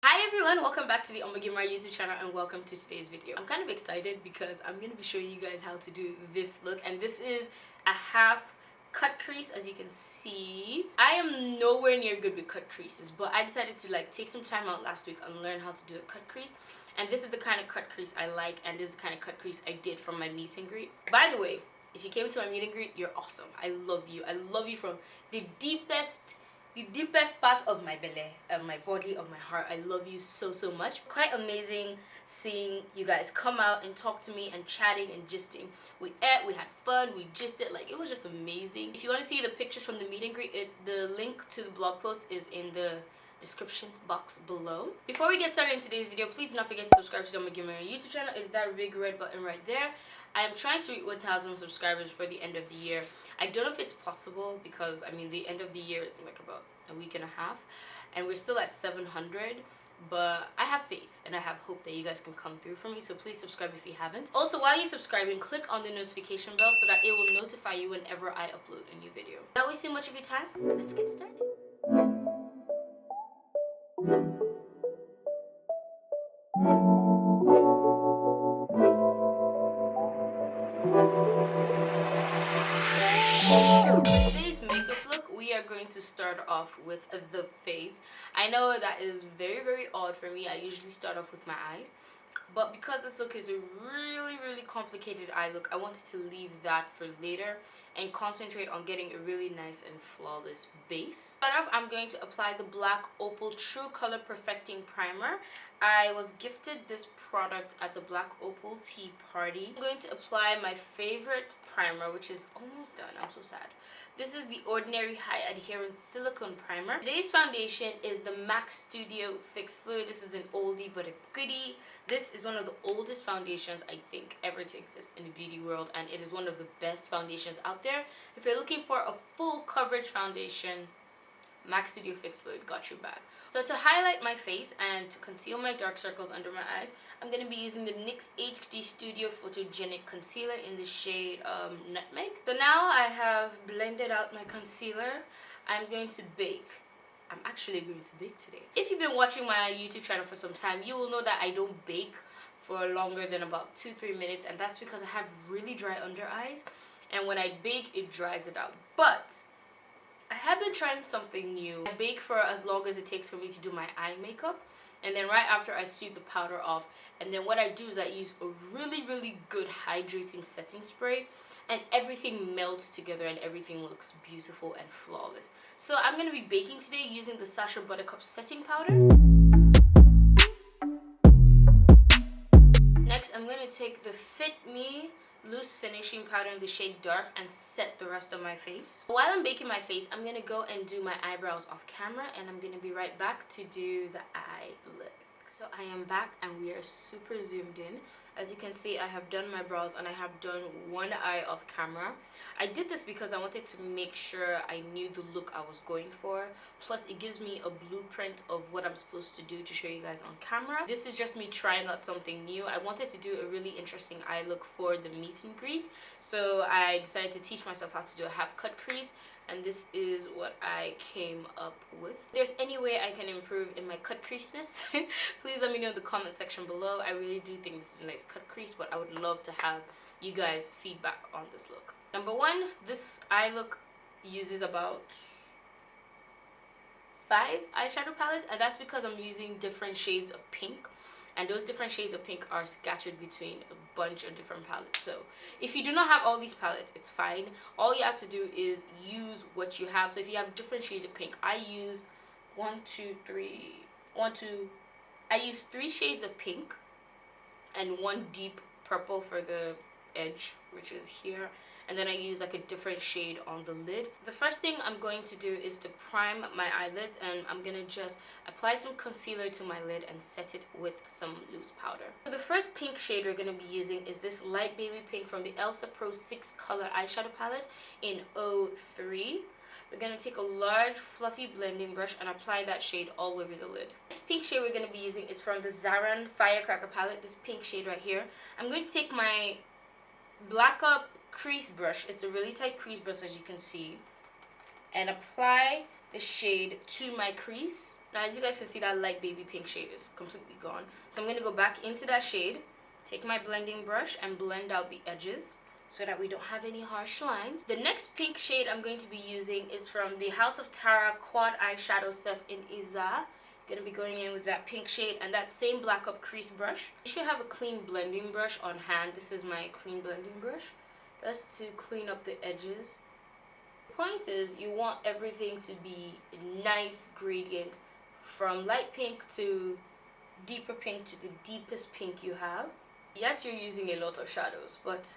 Hi everyone, welcome back to the OmogeMuRa YouTube channel and welcome to today's video. I'm kind of excited because I'm going to be showing you guys how to do this look, and this is a half cut crease. As you can see, I am nowhere near good with cut creases, but I decided to take some time out last week and learn how to do a cut crease. And this is the kind of cut crease I like, and this is the kind of cut crease I did from my meet and greet. By the way, if you came to my meet and greet, you're awesome. I love you. I love you from the deepest part of my belly, of my body, of my heart. I love you so much. Quite amazing seeing you guys come out and talk to me and chatting and gisting. We ate, we had fun, we gisted. It was just amazing. If you want to see the pictures from the meet and greet, the link to the blog post is in the description box below. Before we get started in today's video, please do not forget to subscribe to the OmogeMuRa YouTube channel. It's that big red button right there. I am trying to reach 1,000 subscribers for the end of the year. I don't know if it's possible because the end of the year is about a week and a half and we're still at 700, but I have faith and I have hope that you guys can come through for me, so please subscribe if you haven't. Also, while you're subscribing, click on the notification bell so that it will notify you whenever I upload a new video. Without wasting much of your time, let's get started. Today's makeup look, we are going to start off with the face. I know that is very odd for me. I usually start off with my eyes, but because this look is a really complicated eye look, I wanted to leave that for later and concentrate on getting a really nice and flawless base. Start off, I'm going to apply the Black Opal True Color Perfecting Primer. I was gifted this product at the Black Opal Tea Party. I'm going to apply my favorite primer, which is almost done. I'm so sad. This is the Ordinary High Adherence Silicone Primer. Today's foundation is the MAC Studio Fix Fluid. This is an oldie but a goodie. This is one of the oldest foundations I think ever to exist in the beauty world, and it is one of the best foundations out there. If you're looking for a full coverage foundation, MAC Studio Fix Fluid got your back. So to highlight my face and to conceal my dark circles under my eyes, I'm going to be using the NYX HD Studio Photogenic Concealer in the shade Nutmeg. So now I have blended out my concealer. I'm going to bake. I'm actually going to bake today. If you've been watching my YouTube channel for some time, you will know that I don't bake for longer than about 2-3 minutes, and that's because I have really dry under eyes, and when I bake, it dries it out. But I have been trying something new. I bake for as long as it takes for me to do my eye makeup, and then right after I sweep the powder off, and then what I do is I use a really good hydrating setting spray, and everything melts together and everything looks beautiful and flawless. So I'm going to be baking today using the Sacha Buttercup setting powder. Next, I'm going to take the Fit Me loose finishing powder in the shade Dark and set the rest of my face. While I'm baking my face, I'm going to go and do my eyebrows off camera, and I'm going to be right back to do the eye look. So I am back and we are super zoomed in. As you can see, I have done my brows and I have done one eye off camera. I did this because I wanted to make sure I knew the look I was going for. Plus, it gives me a blueprint of what I'm supposed to do to show you guys on camera. This is just me trying out something new. I wanted to do a really interesting eye look for the meet and greet, so I decided to teach myself how to do a half cut crease, and this is what I came up with. If there's any way I can improve in my cut creaseness, please let me know in the comment section below. I really do think this is a nice cut crease, but I would love to have you guys feedback on this look. Number one, this eye look uses about 5 eyeshadow palettes, and that's because I'm using different shades of pink, and those different shades of pink are scattered between a bunch of different palettes. So if you do not have all these palettes, it's fine. All you have to do is use what you have. So if you have different shades of pink, I use I use 3 shades of pink and 1 deep purple for the edge, which is here, and then I use a different shade on the lid. The first thing I'm going to do is to prime my eyelids, and I'm gonna just apply some concealer to my lid and set it with some loose powder. So the first pink shade we're gonna be using is this light baby pink from the Elsa Pro 6 color eyeshadow palette in 03. We're going to take a large fluffy blending brush and apply that shade all over the lid. This pink shade we're going to be using is from the Zaron Firecracker palette, this pink shade right here. I'm going to take my Black Up crease brush, it's a really tight crease brush as you can see, and apply the shade to my crease. Now as you guys can see, that light baby pink shade is completely gone. So I'm going to go back into that shade, take my blending brush and blend out the edges so that we don't have any harsh lines. The next pink shade I'm going to be using is from the House of Tara quad eyeshadow set in Iza. Gonna be going in with that pink shade and that same black up crease brush. You should have a clean blending brush on hand. This is my clean blending brush, just to clean up the edges. The point is, you want everything to be a nice gradient from light pink to deeper pink to the deepest pink you have. Yes, you're using a lot of shadows, but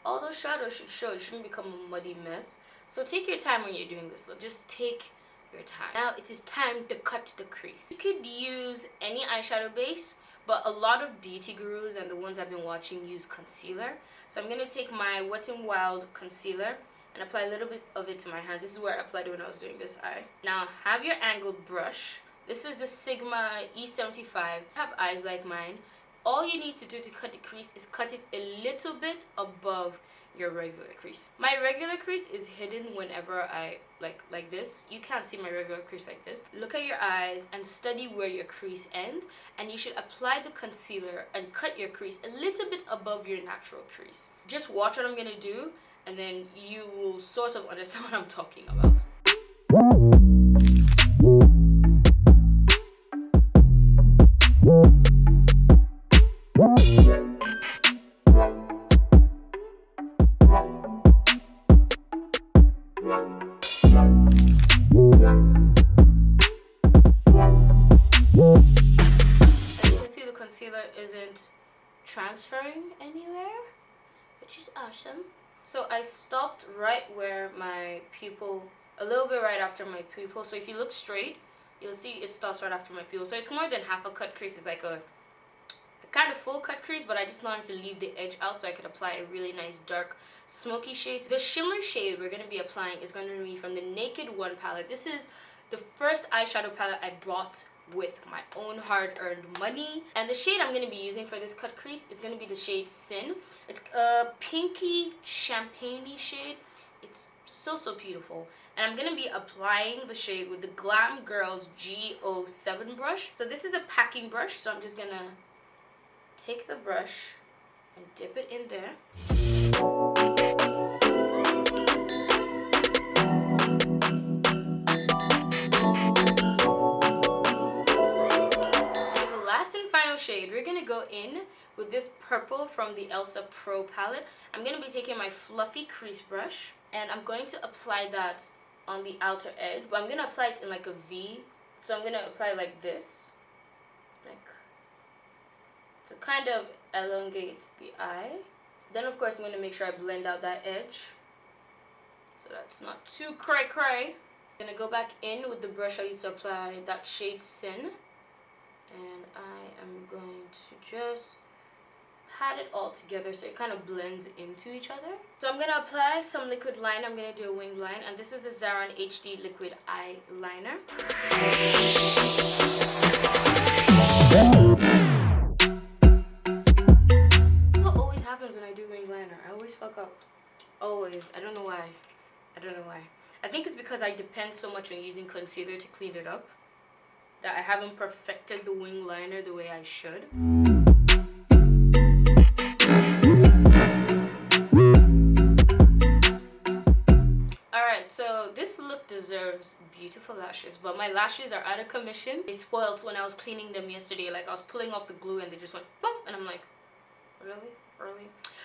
all those shadows should show. It shouldn't become a muddy mess. So take your time when you're doing this look. Just take your time. Now it is time to cut the crease. You could use any eyeshadow base, but a lot of beauty gurus and the ones I've been watching use concealer. So I'm going to take my Wet n Wild concealer and apply a little bit of it to my hand. This is where I applied it when I was doing this eye. Now have your angled brush. This is the Sigma E75. Have eyes like mine. All you need to do to cut the crease is cut it a little bit above your regular crease. My regular crease is hidden whenever I like this. You can't see my regular crease like this. Look at your eyes and study where your crease ends, and you should apply the concealer and cut your crease a little bit above your natural crease. Just watch what I'm gonna do and then you will sort of understand what I'm talking about. Concealer isn't transferring anywhere, which is awesome. So I stopped right where my pupil, a little bit right after my pupil. So if you look straight, you'll see it stops right after my pupil. So it's more than half a cut crease. It's like a kind of full cut crease, but I just wanted to leave the edge out so I could apply a really nice dark smoky shade. The shimmer shade we're going to be applying is going to be from the Naked One palette. This is the first eyeshadow palette I bought with my own hard-earned money, and the shade I'm going to be using for this cut crease is going to be the shade Sin. It's a pinky champagne-y shade. It's so beautiful, and I'm going to be applying the shade with the Glam Girls G07 brush. So this is a packing brush, so I'm just going to take the brush and dip it in there. Shade we're gonna go in with this purple from the Elsa Pro palette. I'm gonna be taking my fluffy crease brush and I'm going to apply that on the outer edge, but I'm gonna apply it in like a V. So I'm gonna apply like this, like to kind of elongate the eye. Then of course I'm gonna make sure I blend out that edge so that's not too cray. I'm gonna go back in with the brush I used to apply that shade Sin. And I am going to just pat it all together so it kind of blends into each other. So I'm going to apply some liquid liner. I'm going to do a winged line, and this is the Zaron HD liquid eyeliner. That's what always happens when I do winged liner. I always fuck up. Always. I don't know why. I think it's because I depend so much on using concealer to clean it up that I haven't perfected the wing liner the way I should. Alright, so this look deserves beautiful lashes, but my lashes are out of commission. They spoiled when I was cleaning them yesterday. Like I was pulling off the glue and they just went boom, and I'm like, really?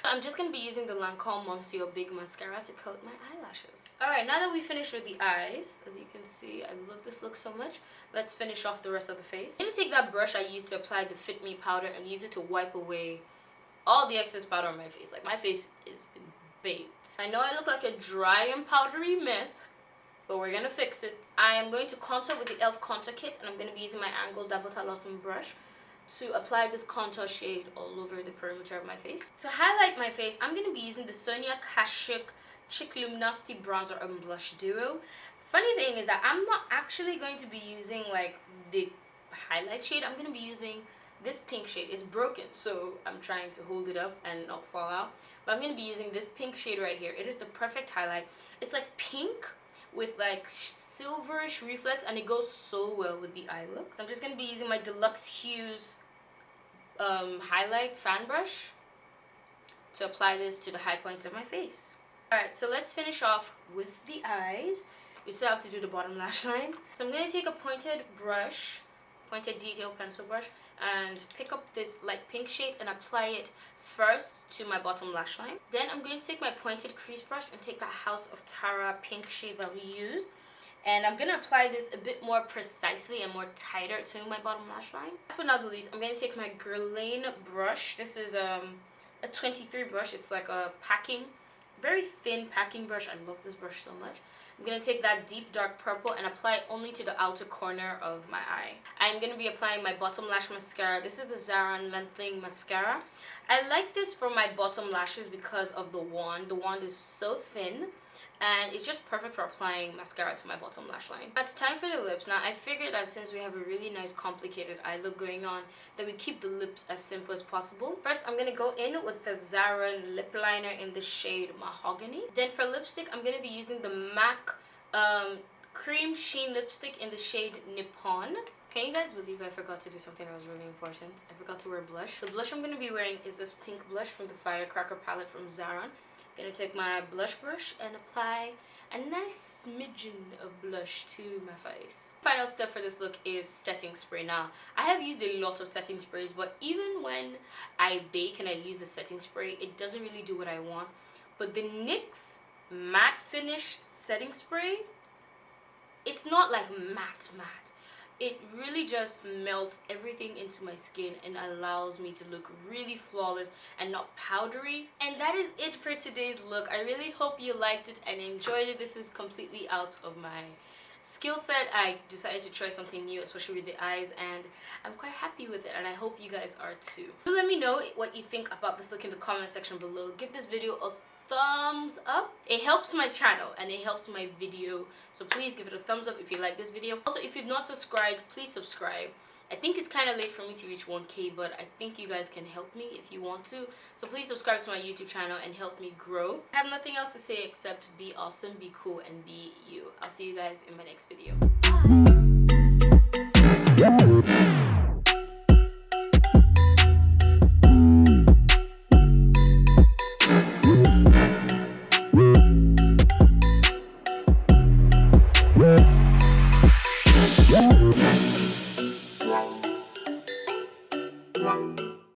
I'm just going to be using the Lancome Monsieur Big Mascara to coat my eyelashes. Alright, now that we finished with the eyes, as you can see, I love this look so much. Let's finish off the rest of the face. I'm going to take that brush I used to apply the Fit Me powder and use it to wipe away all the excess powder on my face. Like my face has been baked. I know I look like a dry and powdery mess, but we're going to fix it. I am going to contour with the e.l.f. contour kit, and I'm going to be using my angled double Lotion brush to apply this contour shade all over the perimeter of my face. To highlight my face, I'm going to be using the Sonia Kashuk Chic Luminosity Bronzer and Blush Duo. Funny thing is that I'm not actually going to be using like the highlight shade. I'm going to be using this pink shade. It's broken, so I'm trying to hold it up and not fall out. But I'm going to be using this pink shade right here. It is the perfect highlight. It's like pink with like silverish reflex, and it goes so well with the eye look. So I'm just going to be using my Deluxe Hues highlight fan brush to apply this to the high points of my face. Alright, so let's finish off with the eyes. We still have to do the bottom lash line. So I'm going to take a pointed brush, pointed detail pencil brush, and pick up this light pink shade and apply it first to my bottom lash line. Then I'm going to take my pointed crease brush and take the House of Tara pink shade that we used, and I'm going to apply this a bit more precisely and more tighter to my bottom lash line. Last but not the least, I'm going to take my Guerlain brush. This is a 23 brush. It's like a very thin packing brush. I love this brush so much. I'm going to take that deep dark purple and apply it only to the outer corner of my eye. I'm going to be applying my bottom lash mascara. This is the Zaron Lengthening Mascara. I like this for my bottom lashes because of the wand. The wand is so thin, and it's just perfect for applying mascara to my bottom lash line. It's time for the lips. Now I figured that since we have a really nice complicated eye look going on, that we keep the lips as simple as possible. First, I'm going to go in with the Zaron lip liner in the shade Mahogany. Then for lipstick, I'm going to be using the MAC Cream Sheen lipstick in the shade Nippon. Can you guys believe I forgot to do something that was really important? I forgot to wear blush. The blush I'm going to be wearing is this pink blush from the Firecracker palette from Zaron. I'm going to take my blush brush and apply a nice smidgen of blush to my face. Final step for this look is setting spray. Now, I have used a lot of setting sprays, but even when I bake and I use a setting spray, it doesn't really do what I want. But the NYX matte finish setting spray, it's not like matte. It really just melts everything into my skin and allows me to look really flawless and not powdery. And that is it for today's look. I really hope you liked it and enjoyed it. This is completely out of my skill set. I decided to try something new, especially with the eyes, and I'm quite happy with it, and I hope you guys are too. Do let me know what you think about this look in the comment section below. Give this video a thumbs up. It helps my channel and it helps my video, so please give it a thumbs up if you like this video. Also, if you've not subscribed, please subscribe. I think it's kind of late for me to reach 1K, but I think you guys can help me if you want to, so please subscribe to my YouTube channel and help me grow. I have nothing else to say except be awesome, be cool, and be you. I'll see you guys in my next video. Bye.